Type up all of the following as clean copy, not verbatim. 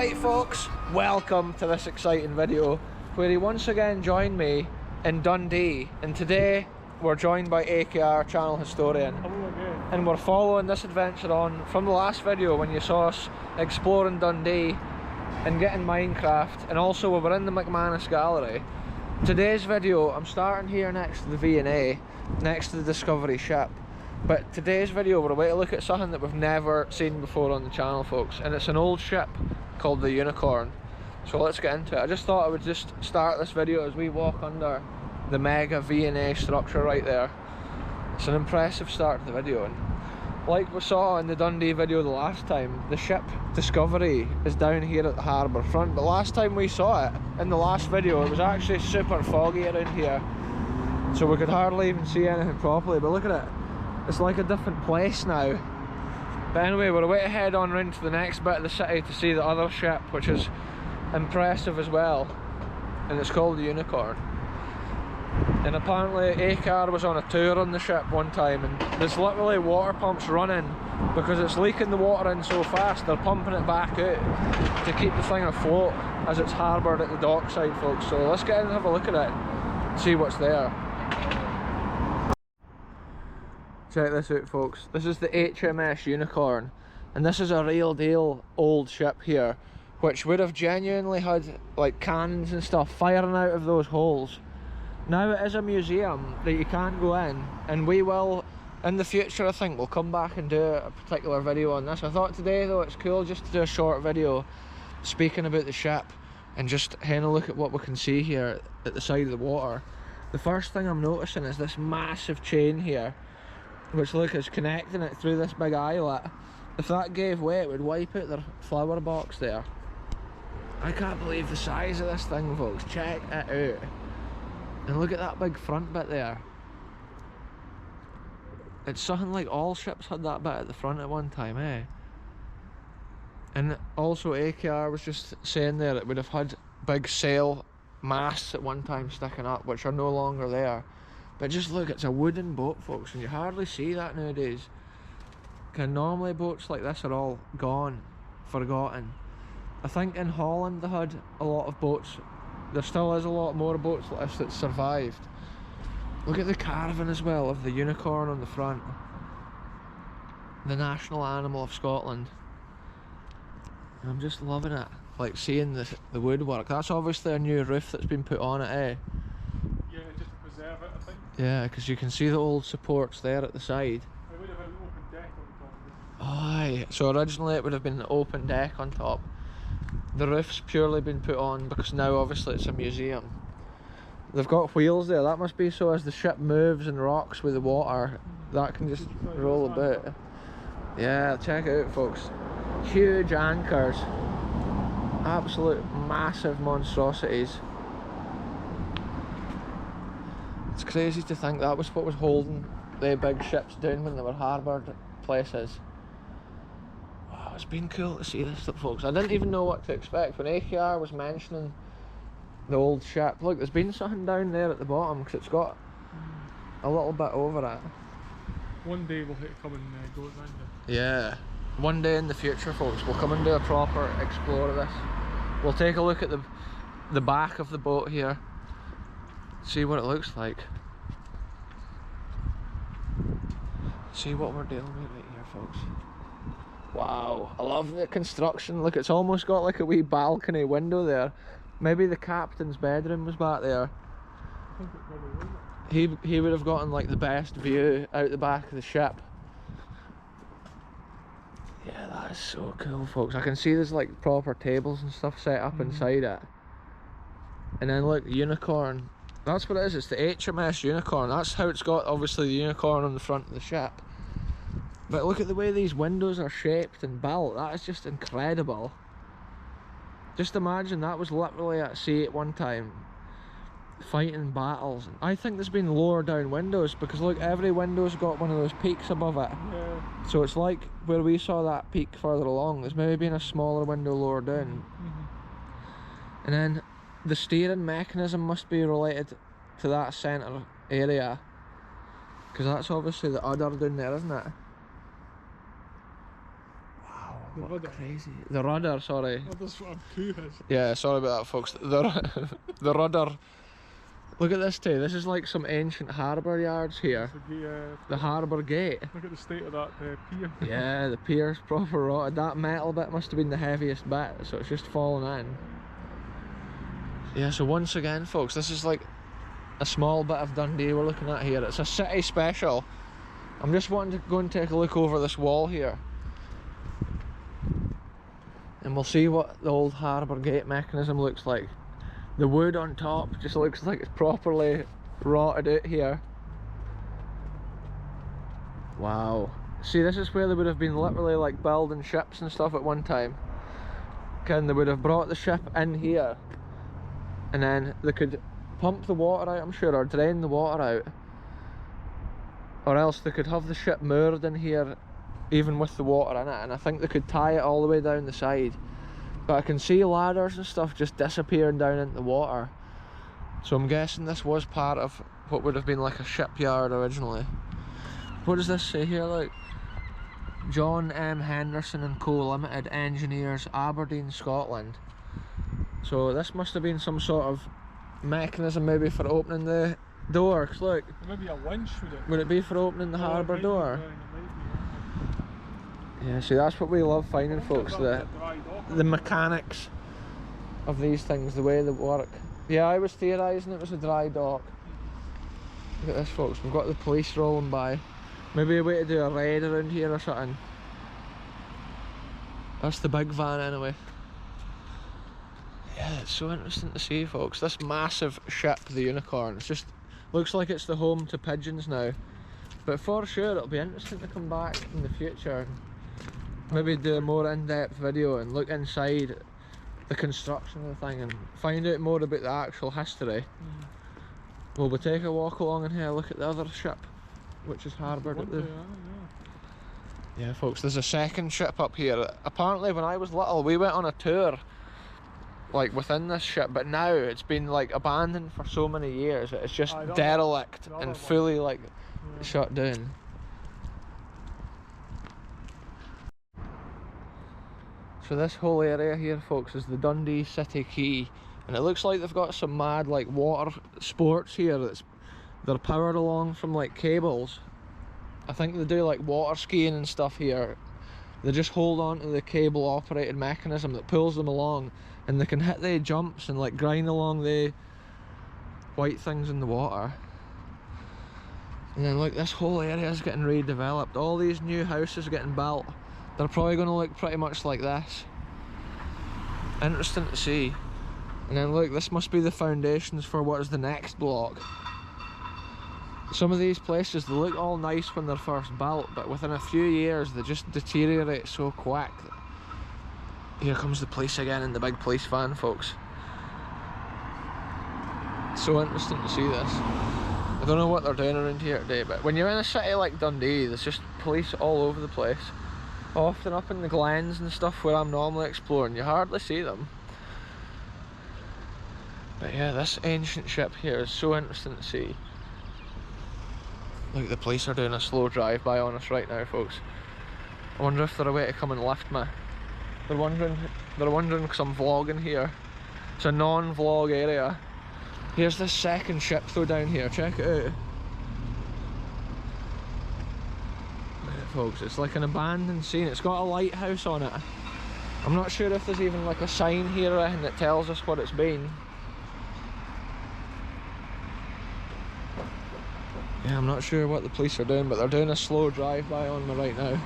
Alright folks, welcome to this exciting video where you once again join me in Dundee, and today we're joined by AKR Channel Historian. Hello again. And we're following this adventure on from the last video when you saw us exploring Dundee and getting Minecraft, and also we were in the McManus Gallery. Today's video, I'm starting here next to the V&A, next to the Discovery ship. But today's video we're about to look at something that we've never seen before on the channel, folks, and it's an old ship called the Unicorn. So let's get into it. I just thought I would just start this video as we walk under the mega V&A structure right there. It's an impressive start to the video, and like we saw in the Dundee video the last time, the ship Discovery is down here at the harbour front, but last time we saw it in the last video it was actually super foggy around here, so we could hardly even see anything properly. But look at it, it's like a different place now. But anyway, we're about to head on round to the next bit of the city to see the other ship, which is impressive as well, and it's called the Unicorn. And apparently AKR was on a tour on the ship one time, and there's literally water pumps running because it's leaking the water in so fast. They're pumping it back out to keep the thing afloat as it's harboured at the dockside, folks. So let's get in and have a look at it, see what's there. Check this out, folks. This is the HMS Unicorn, and this is a real deal old ship here, which would have genuinely had like cannons and stuff firing out of those holes. Now it is a museum that you can't go in, and we will in the future, I think we'll come back and do a particular video on this. I thought today though it's cool just to do a short video speaking about the ship and just having a look at what we can see here at the side of the water. The first thing I'm noticing is this massive chain here, which look is connecting it through this big eyelet. If that gave way it would wipe out their flower box there. I can't believe the size of this thing, folks. Check it out. And look at that big front bit there. It's something like all ships had that bit at the front at one time, eh? And also AKR was just saying there it would have had big sail masts at one time sticking up, which are no longer there. But just look, it's a wooden boat, folks, and you hardly see that nowadays. And normally boats like this are all gone, forgotten. I think in Holland they had a lot of boats. There still is a lot more boats like this that survived. Look at the carving as well of the unicorn on the front. The national animal of Scotland. And I'm just loving it, like seeing the woodwork. That's obviously a new roof that's been put on it, eh? Yeah, just to preserve it, I think. Yeah, because you can see the old supports there at the side. It would have had an open deck on top of it. Aye, so originally it would have been an open deck on top. The roof's purely been put on because now obviously it's a museum. They've got wheels there, that must be so as the ship moves and rocks with the water, that can just roll about. Yeah, check it out, folks. Huge anchors. Absolute massive monstrosities. It's crazy to think that was what was holding the big ships down when they were harboured places. Wow, it's been cool to see this stuff, folks. I didn't even know what to expect when AKR was mentioning the old ship. Look, there's been something down there at the bottom because it's got a little bit over it. One day we'll come and go around it. Yeah, one day in the future, folks, we'll come and do a proper explore of this. We'll take a look at the back of the boat here, see what it looks like, see what we're dealing with right here, folks. Wow, I love the construction. Look, it's almost got like a wee balcony window there. Maybe the captain's bedroom was back there. I think it probably was. He would have gotten like the best view out the back of the ship. Yeah, that is so cool, folks. I can see there's like proper tables and stuff set up inside it. And then look, the Unicorn. That's what it is, it's the HMS Unicorn. That's how it's got, obviously, the unicorn on the front of the ship. But look at the way these windows are shaped and built. That is just incredible. Just imagine that was literally at sea at one time, fighting battles. I think there's been lower down windows because look, every window's got one of those peaks above it. Yeah. So it's like where we saw that peak further along, there's maybe been a smaller window lower down. And then the steering mechanism must be related to that centre area, because that's obviously the udder down there, isn't it? Wow. The What rudder. crazy. The rudder, sorry. Oh, that's what a coup is. Yeah, sorry about that, folks. The rudder. Look at this too. This is like some ancient harbour yards here. The harbour gate. Look at the state of that pier. Yeah, the pier's proper rotted. That metal bit must have been the heaviest bit, so it's just fallen in. Yeah, so once again, folks, this is like a small bit of Dundee we're looking at here. It's a city special. I'm just wanting to go and take a look over this wall here, and we'll see what the old harbour gate mechanism looks like. The wood on top just looks like it's properly rotted out here. Wow. See, this is where they would have been literally like building ships and stuff at one time. They would have brought the ship in here, and then they could pump the water out, I'm sure, or drain the water out. Or else they could have the ship moored in here even with the water in it, and I think they could tie it all the way down the side. But I can see ladders and stuff just disappearing down into the water. So I'm guessing this was part of what would have been like a shipyard originally. What does this say here? Like, John M. Henderson and Co. Limited, Engineers, Aberdeen, Scotland. So this must have been some sort of mechanism maybe for opening the door. 'Cause look, Maybe a winch would it? would it be for opening the harbour door? It might be, Yeah, see, that's what we love finding, folks. That was a dry dock. The mechanics of these things, the way they work. Yeah, I was theorising it was a dry dock. Look at this, folks. We've got the police rolling by. Maybe a way to do a raid around here or something. That's the big van anyway. Yeah, it's so interesting to see, folks. This massive ship, the Unicorn, it's just looks like it's the home to pigeons now. But for sure it'll be interesting to come back in the future and maybe do a more in-depth video and look inside the construction of the thing and find out more about the actual history. Will we take a walk along and have a look at the other ship, which is harboured at the... Yeah, folks, there's a second ship up here. Apparently when I was little we went on a tour like within this ship, but now it's been like abandoned for so many years that it's just derelict and fully like shut down. So this whole area here, folks, is the Dundee City Quay, and it looks like they've got some mad like water sports here they're powered along from like cables. I think they do like water skiing and stuff here. They just hold on to the cable operated mechanism that pulls them along, and they can hit the jumps and like grind along the white things in the water. And then look, this whole area is getting redeveloped. All these new houses are getting built. They're probably going to look pretty much like this. Interesting to see. And then look, this must be the foundations for what is the next block. Some of these places, they look all nice when they're first built, but within a few years they just deteriorate so quick. Here comes the police again in the big police van, folks. So interesting to see this. I don't know what they're doing around here today, but when you're in a city like Dundee, there's just police all over the place. Often up in the glens and stuff where I'm normally exploring, you hardly see them. But yeah, this ancient ship here is so interesting to see. Look, the police are doing a slow drive-by on us right now, folks. I wonder if they're a way to come and lift me. They're wondering because I'm vlogging here. It's a non-vlog area. Here's this second ship though down here, check it out. Look at it, folks, it's like an abandoned scene. It's got a lighthouse on it. I'm not sure if there's even like a sign here or anything that tells us what it's been. Yeah, I'm not sure what the police are doing, but they're doing a slow drive-by on me right now.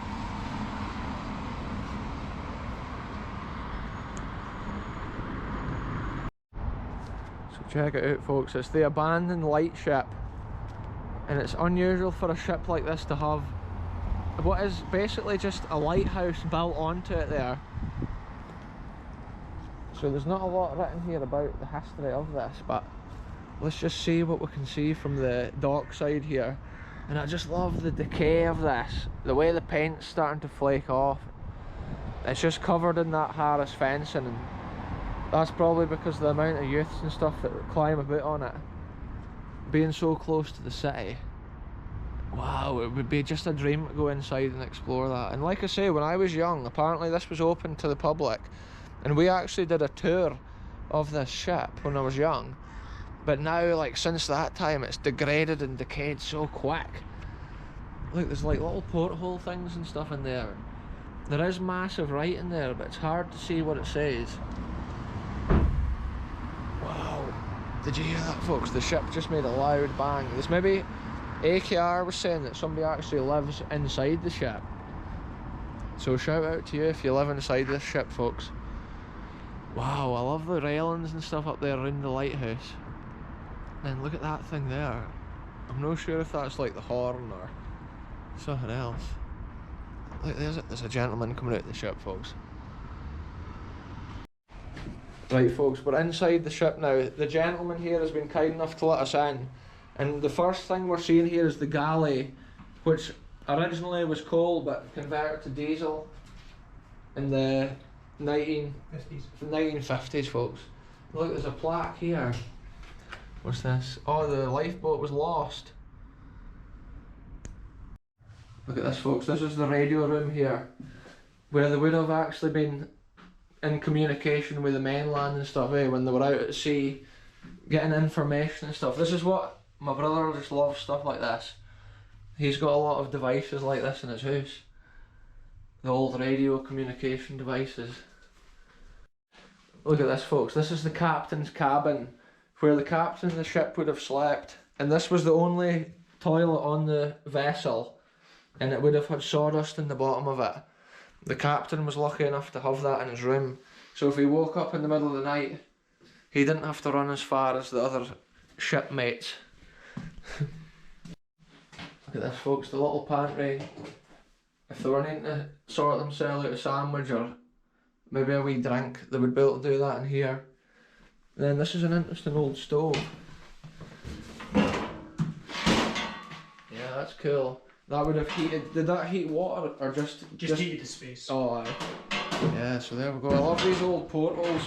So check it out, folks, it's the abandoned lightship, and it's unusual for a ship like this to have what is basically just a lighthouse built onto it there. So there's not a lot written here about the history of this, but let's just see what we can see from the dock side here. And I just love the decay of this, the way the paint's starting to flake off. It's just covered in that Harris fencing, and that's probably because of the amount of youths and stuff that climb about on it. Being so close to the city, Wow, it would be just a dream to go inside and explore that. And like I say, when I was young, apparently this was open to the public, and we actually did a tour of this ship when I was young. But now, like, since that time, it's degraded and decayed so quick. Look, there's like little porthole things and stuff in there. There is massive writing there, but it's hard to see what it says. Wow, did you hear that, folks? The ship just made a loud bang. There's maybe AKR was saying that somebody actually lives inside the ship. So shout out to you if you live inside this ship, folks. Wow, I love the railings and stuff up there around the lighthouse. And look at that thing there. I'm not sure if that's like the horn or something else. Look, there's a gentleman coming out the ship, folks. Right, folks, we're inside the ship now. The gentleman here has been kind enough to let us in. And the first thing we're seeing here is the galley, which originally was coal but converted to diesel in the 1950s, folks. Look, there's a plaque here. What's this? Oh, the lifeboat was lost. Look at this, folks. This is the radio room here, where they would have actually been in communication with the mainland and stuff, when they were out at sea getting information and stuff. This is what my brother just loves, stuff like this. He's got a lot of devices like this in his house. The old radio communication devices. Look at this, folks. This is the captain's cabin, where the captain of the ship would have slept. And this was the only toilet on the vessel, and it would have had sawdust in the bottom of it. The captain was lucky enough to have that in his room. So if he woke up in the middle of the night, he didn't have to run as far as the other shipmates. Look at this, folks, the little pantry. If they were needing to sort themselves out a sandwich or maybe a wee drink, they would be able to do that in here. And then this is an interesting old stove. Yeah, that's cool. That would have heated, did that heat water or just heated the space. Oh, aye. Yeah, so there we go. I love these old portholes.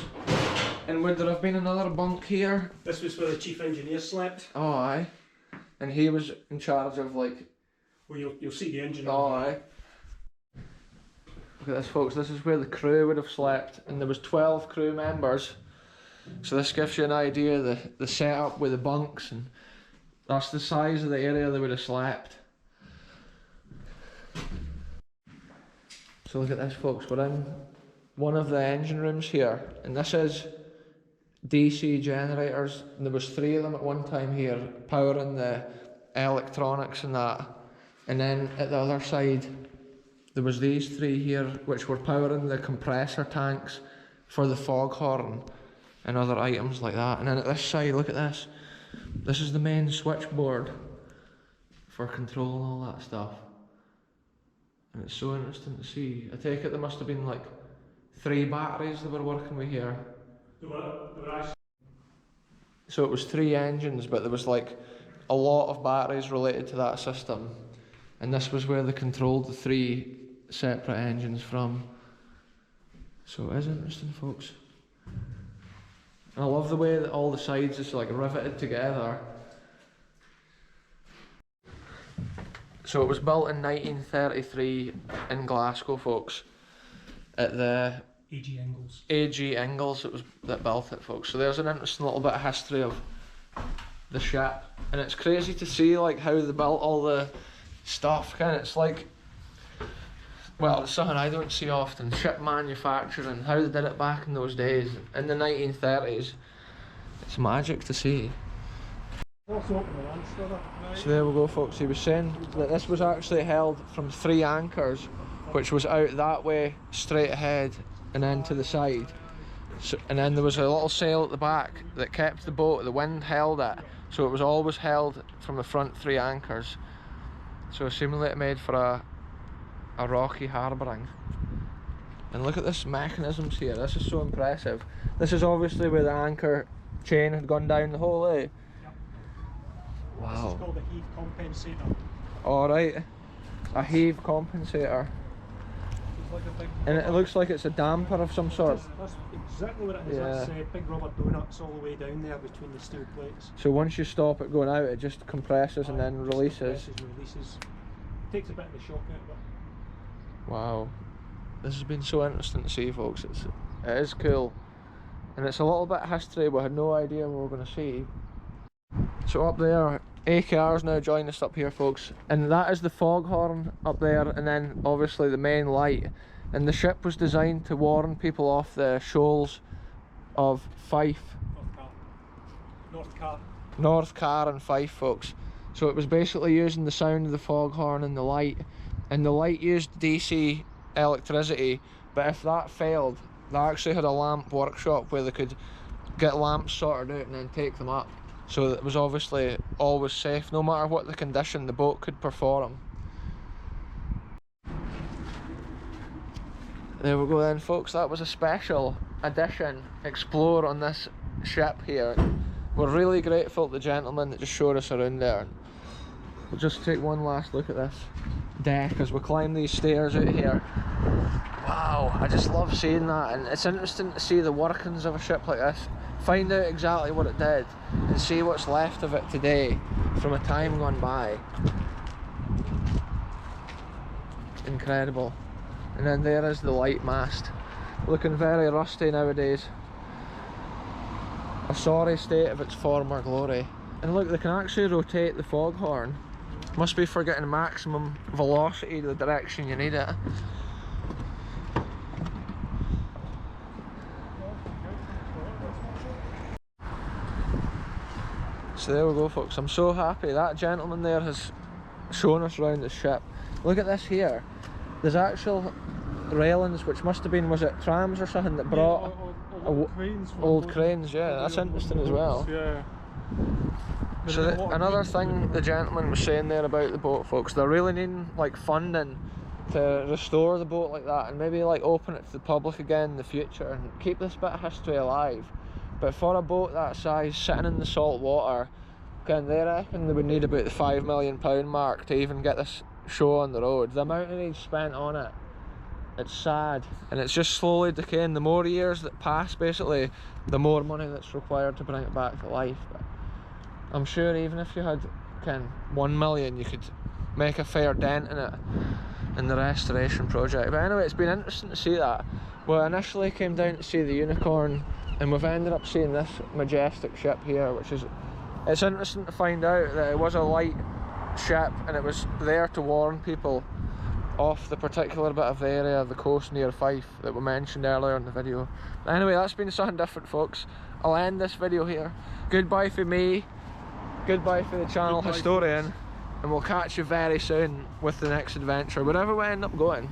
And would there have been another bunk here? This was where the chief engineer slept. Oh, aye. And he was in charge of, like... Well, you'll see the engine. Oh, aye. Look at this, folks. This is where the crew would have slept. And there was 12 crew members. So this gives you an idea of the setup with the bunks. And that's the size of the area they would have slept. So look at this, folks. We're in one of the engine rooms here. And this is DC generators, and there was 3 of them at one time here, powering the electronics and that. And then at the other side, there was these 3 here, which were powering the compressor tanks for the foghorn and other items like that. And then at this side, look at this. This is the main switchboard for control and all that stuff. And it's so interesting to see. I take it there must have been like 3 batteries that were working with here. So it was 3 engines, but there was like a lot of batteries related to that system, and this was where they controlled the 3 separate engines from. So it is interesting, folks. And I love the way that all the sides is like riveted together. So it was built in 1933 in Glasgow, folks, at the AG Ingalls that built it, folks. So there's an interesting little bit of history of the ship, and it's crazy to see like how they built all the stuff. Kind of, it's like, well, it's something I don't see often. Ship manufacturing, how they did it back in those days in the 1930s. It's magic to see. So there we go, folks. He was saying that this was actually held from 3 anchors, which was out that way, straight ahead, and then to the side. So, and then there was a little sail at the back that kept the boat, the wind held it, so it was always held from the front 3 anchors. So seemingly it made for a rocky harbouring. And look at this mechanisms here, this is so impressive. This is obviously where the anchor chain had gone down the whole way. Yep. Wow. This is called a heave compensator. Alright, a heave compensator. It's like a big. And it looks like it's a damper of some sort. That's exactly what it is. Yeah. That's big rubber donuts all the way down there between the steel plates. So once you stop it going out, it just compresses and then releases. Compresses and releases. Takes a bit of the shock out of it. Wow, this has been so interesting to see, folks. It is cool, and it's a little bit of history we had no idea we were going to see. So up there, AKR's now joined us up here, folks, and that is the foghorn up there, and then obviously the main light. And the ship was designed to warn people off the shoals of Fife. North Carr and Fife, folks. So it was basically using the sound of the foghorn and the light used DC electricity, but if that failed, they actually had a lamp workshop where they could get lamps sorted out and then take them up. So it was obviously always safe, no matter what the condition, the boat could perform. There we go then, folks, that was a special edition explore on this ship here. We're really grateful to the gentleman that just showed us around there. We'll just take one last look at this deck as we climb these stairs out here. Wow, I just love seeing that, and it's interesting to see the workings of a ship like this, find out exactly what it did and see what's left of it today from a time gone by. Incredible. And then there is the light mast, looking very rusty nowadays. A sorry state of its former glory. And look, they can actually rotate the foghorn. Must be for getting maximum velocity to the direction you need it. So there we go, folks. I'm so happy. That gentleman there has shown us around the ship. Look at this here. There's actual railings, which must have been, was it trams or something that brought old cranes, yeah, that's interesting as well. Yeah. So another thing the gentleman was saying there about the boat, folks, they're really needing like funding to restore the boat like that, and maybe like open it to the public again in the future and keep this bit of history alive. But for a boat that size sitting in the salt water, again, they reckon they would need about the £5 million mark to even get this show on the road. The amount of money spent on it, it's sad, and it's just slowly decaying. The more years that pass, basically, the more money that's required to bring it back to life. But I'm sure even if you had £1 million, you could make a fair dent in it in the restoration project. But anyway, it's been interesting to see that. We initially came down to see the Unicorn, and we've ended up seeing this majestic ship here, which is, it's interesting to find out that it was a light ship and it was there to warn people off the particular bit of area of the coast near Fife that we mentioned earlier in the video. But anyway, that's been something different, folks. I'll end this video here. Goodbye for me, goodbye for the channel historian, and we'll catch you very soon with the next adventure, wherever we end up going.